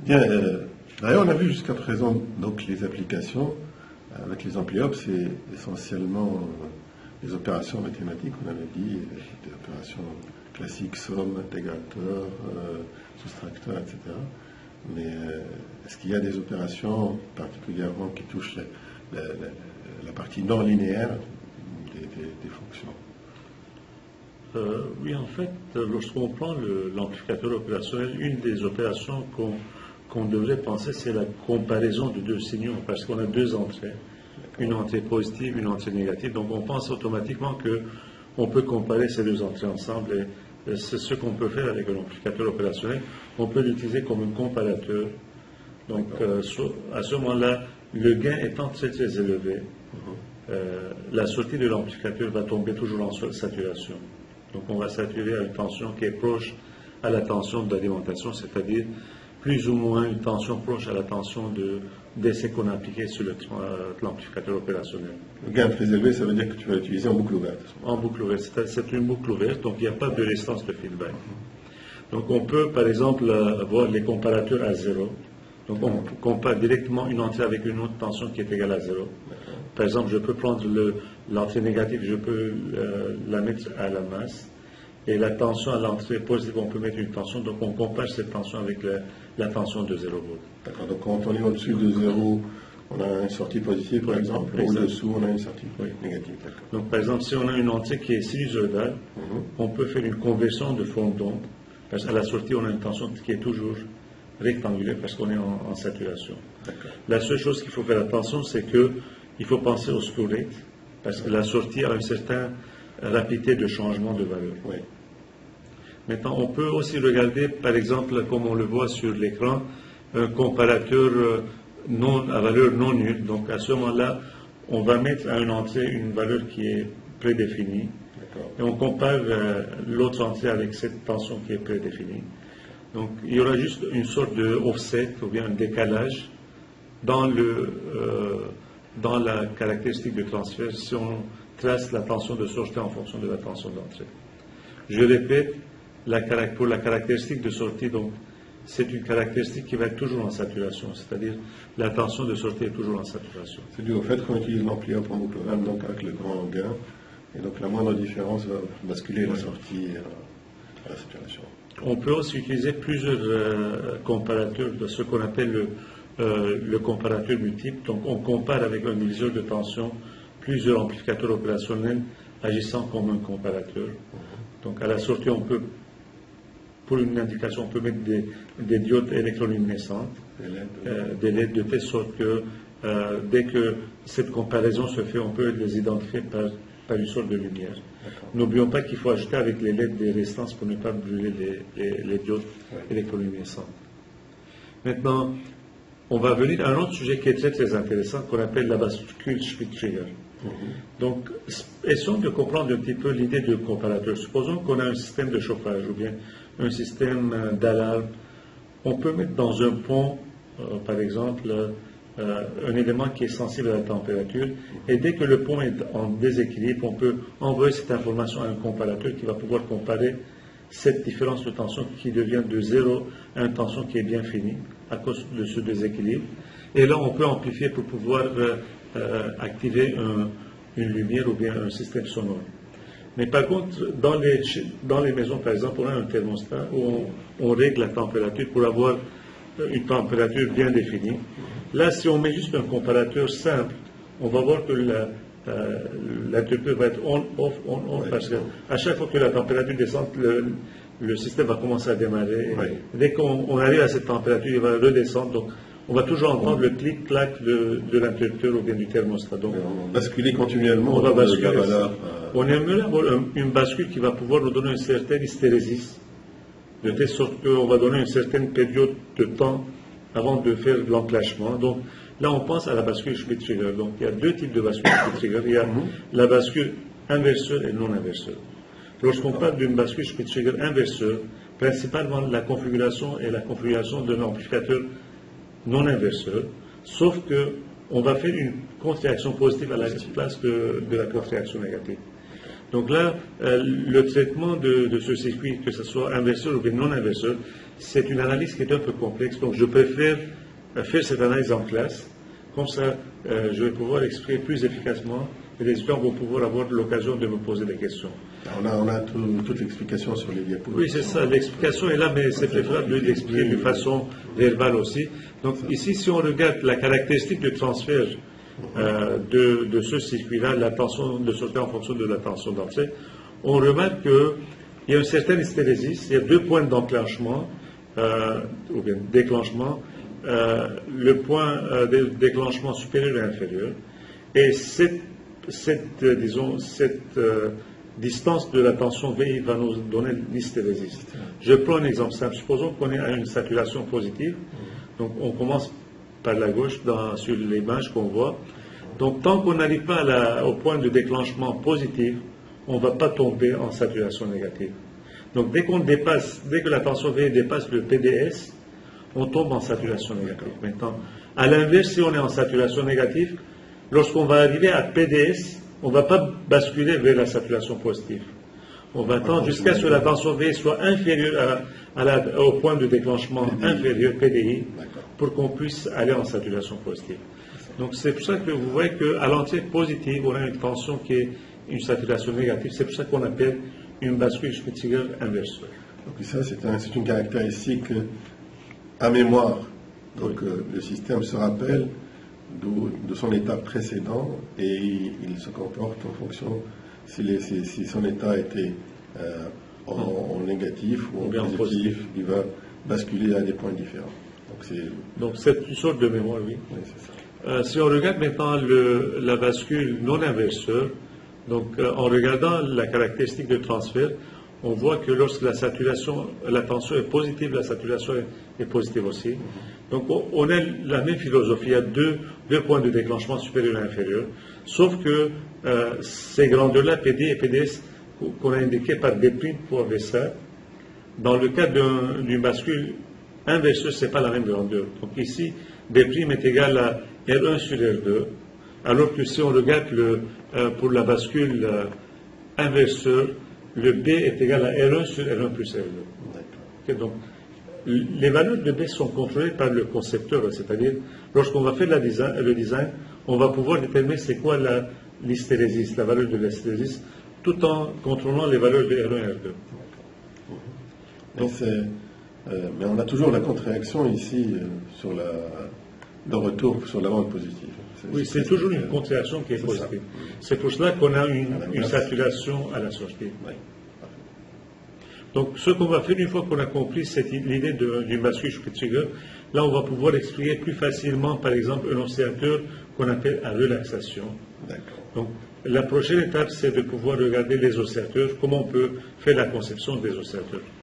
Bien, d'ailleurs, on a vu jusqu'à présent donc les applications avec les ampli-op, c'est essentiellement les opérations mathématiques, on avait dit, des opérations classiques, somme, intégrateur, soustracteur, etc. Mais est-ce qu'il y a des opérations particulièrement qui touchent la partie non linéaire des fonctions? Oui, en fait, lorsqu'on prend l'amplificateur opérationnel, une des opérations qu'on devrait penser, c'est la comparaison de deux signaux, parce qu'on a deux entrées, une entrée positive, une entrée négative. Donc on pense automatiquement qu'on peut comparer ces deux entrées ensemble, et c'est ce qu'on peut faire avec un amplificateur opérationnel. On peut l'utiliser comme un comparateur. Donc à ce moment-là, le gain étant très très élevé, la sortie de l'amplificateur va tomber toujours en saturation. Donc on va saturer à une tension qui est proche à la tension d'alimentation, c'est-à-dire plus ou moins une tension proche à la tension d'essai qu'on a appliqué sur l'amplificateur opérationnel. Le gain très élevé, ça veut dire que tu vas l'utiliser en boucle ouverte. En boucle ouverte, c'est une boucle ouverte, donc il n'y a pas de résistance de feedback. Donc on peut par exemple avoir les comparateurs à zéro. Donc on compare directement une entrée avec une autre tension qui est égale à zéro. Par exemple, je peux prendre l'entrée négative, je peux la mettre à la masse, et la tension à l'entrée positive, on peut mettre une tension, donc on compare cette tension avec la tension de 0 volts. D'accord, donc quand on est au-dessus de 0, on a une sortie positive par exemple, et au-dessous on a une sortie négative. Donc par exemple, si on a une entrée qui est sinusoïdale, on peut faire une conversion de forme d'onde, parce qu'à la sortie on a une tension qui est toujours rectangulaire parce qu'on est en saturation. La seule chose qu'il faut faire attention, c'est qu'il faut penser au slew rate, parce que la sortie a une certaine rapidité de changement de valeur. Oui. Maintenant, on peut aussi regarder, par exemple, comme on le voit sur l'écran, un comparateur à valeur non nulle. Donc à ce moment-là, on va mettre à une entrée une valeur qui est prédéfinie, et on compare l'autre entrée avec cette tension qui est prédéfinie. Donc il y aura juste une sorte de offset ou bien un décalage dans la caractéristique de transfert si on trace la tension de sortie en fonction de la tension d'entrée. Je répète, pour la caractéristique de sortie, donc c'est une caractéristique qui va être toujours en saturation, c'est-à-dire la tension de sortie est toujours en saturation. C'est dû au fait qu'on utilise l'ampli-op en boucle ouverte, donc avec le grand gain, et donc la moindre différence va basculer la sortie à la saturation. On peut aussi utiliser plusieurs comparateurs de ce qu'on appelle le comparateur multiple. Donc on compare avec un diviseur de tension plusieurs amplificateurs opérationnels agissant comme un comparateur. Donc à la sortie, on peut, pour une indication, on peut mettre des diodes électroluminescentes, des LED, de telle sorte que dès que cette comparaison se fait, on peut les identifier par une sorte de lumière. N'oublions pas qu'il faut ajouter avec les LED des résistances pour ne pas brûler les diodes électroluminescentes. Maintenant, on va venir à un autre sujet qui est très très intéressant, qu'on appelle la bascule Schmitt-Trigger. Donc, essayons de comprendre un petit peu l'idée du comparateur. Supposons qu'on a un système de chauffage ou bien un système d'alarme. On peut mettre dans un pont, par exemple, un élément qui est sensible à la température, et dès que le pont est en déséquilibre, on peut envoyer cette information à un comparateur qui va pouvoir comparer cette différence de tension qui devient de 0 à une tension qui est bien finie à cause de ce déséquilibre. Et là, on peut amplifier pour pouvoir activer une lumière ou bien un système sonore. Mais par contre, dans les maisons, par exemple, on a un thermostat où on règle la température pour avoir une température bien définie. Là, si on met juste un comparateur simple, on va voir que l'interrupteur va être on-off, on-off, parce qu'à chaque fois que la température descend, le système va commencer à démarrer. Dès qu'on arrive à cette température, il va redescendre. Donc, on va toujours entendre le clic-clac de l'interrupteur ou bien du thermostat. Donc, on va basculer continuellement. On va basculer. On aimerait avoir une bascule qui va pouvoir nous donner une certaine hystérésis, de telle sorte qu'on va donner une certaine période de temps avant de faire l'enclenchement. Donc, là, on pense à la bascule Schmitt-Trigger. Donc, il y a deux types de bascule Schmitt-Trigger. Il y a la bascule inverseur et non inverseur. Lorsqu'on parle d'une bascule Schmitt-Trigger inverseur, principalement la configuration est la configuration d'un amplificateur non inverseur, sauf qu'on va faire une contre-réaction positive à la place de la contre-réaction négative. Donc là, le traitement de ce circuit, que ce soit inverseur ou non inverseur, c'est une analyse qui est un peu complexe, donc je préfère faire cette analyse en classe. Comme ça, je vais pouvoir expliquer plus efficacement et les étudiants vont pouvoir avoir l'occasion de me poser des questions. On a toute l'explication sur les diapos. Oui, c'est ça, l'explication est là, mais c'est préférable de l'expliquer de façon verbale aussi. Donc ici, si on regarde la caractéristique de transfert de ce circuit-là, la tension de sortie en fonction de la tension d'entrée, on remarque qu'il y a une certaine hystérésis, il y a deux points d'enclenchement, ou bien déclenchement, le point de déclenchement supérieur et inférieur, et cette distance de la tension VI va nous donner l'hystérésis. Je prends un exemple simple. Supposons qu'on est à une saturation positive. Donc on commence par la gauche sur l'image qu'on voit. Donc tant qu'on n'arrive pas au point de déclenchement positif, on ne va pas tomber en saturation négative. Donc dès que la tension VI dépasse le PDS, on tombe en saturation négative. Maintenant, à l'inverse, si on est en saturation négative, lorsqu'on va arriver à PDS, on ne va pas basculer vers la saturation positive. On va attendre jusqu'à ce que la tension V soit inférieure au point de déclenchement inférieur, PDI, pour qu'on puisse aller en saturation positive. Donc c'est pour ça que vous voyez qu'à l'entière positive, on a une tension qui est une saturation négative. C'est pour ça qu'on appelle une bascule Spitziger inverse. Donc ça, c'est une caractéristique à mémoire. Donc le système se rappelle de son état précédent et il se comporte en fonction si son état était en négatif ou en positif, il va basculer à des points différents. Donc c'est une sorte de mémoire, oui. Oui, c'est ça. Si on regarde maintenant la bascule non inverseur, donc en regardant la caractéristique de transfert, on voit que lorsque la tension est positive, la saturation est positive aussi. Donc on a la même philosophie, il y a deux points de déclenchement supérieur et inférieur, sauf que ces grandeurs-là, PD et PDS, qu'on a indiqué par D' pour VSA, dans le cas d'une bascule inverseuse, ce n'est pas la même grandeur. Donc ici, D' est égal à R1 sur R2, alors que si on regarde pour la bascule inverseur, le B est égal à R1 sur R1 plus R2. Okay, donc, les valeurs de B sont contrôlées par le concepteur, c'est-à-dire, lorsqu'on va faire le design, on va pouvoir déterminer c'est quoi l'hystérésis, la valeur de l'hystérésis, tout en contrôlant les valeurs de R1 et R2. Donc, mais on a toujours la contre-réaction ici sur le retour sur la bande positive. Oui, c'est toujours une contre-réaction qui est positive. C'est pour cela qu'on a une saturation à la sortie. Oui. Donc, ce qu'on va faire une fois qu'on a compris l'idée d'une bascule Spitziger, là, on va pouvoir expliquer plus facilement, par exemple, un oscillateur qu'on appelle à relaxation. Donc, la prochaine étape, c'est de pouvoir regarder les oscillateurs, comment on peut faire la conception des oscillateurs.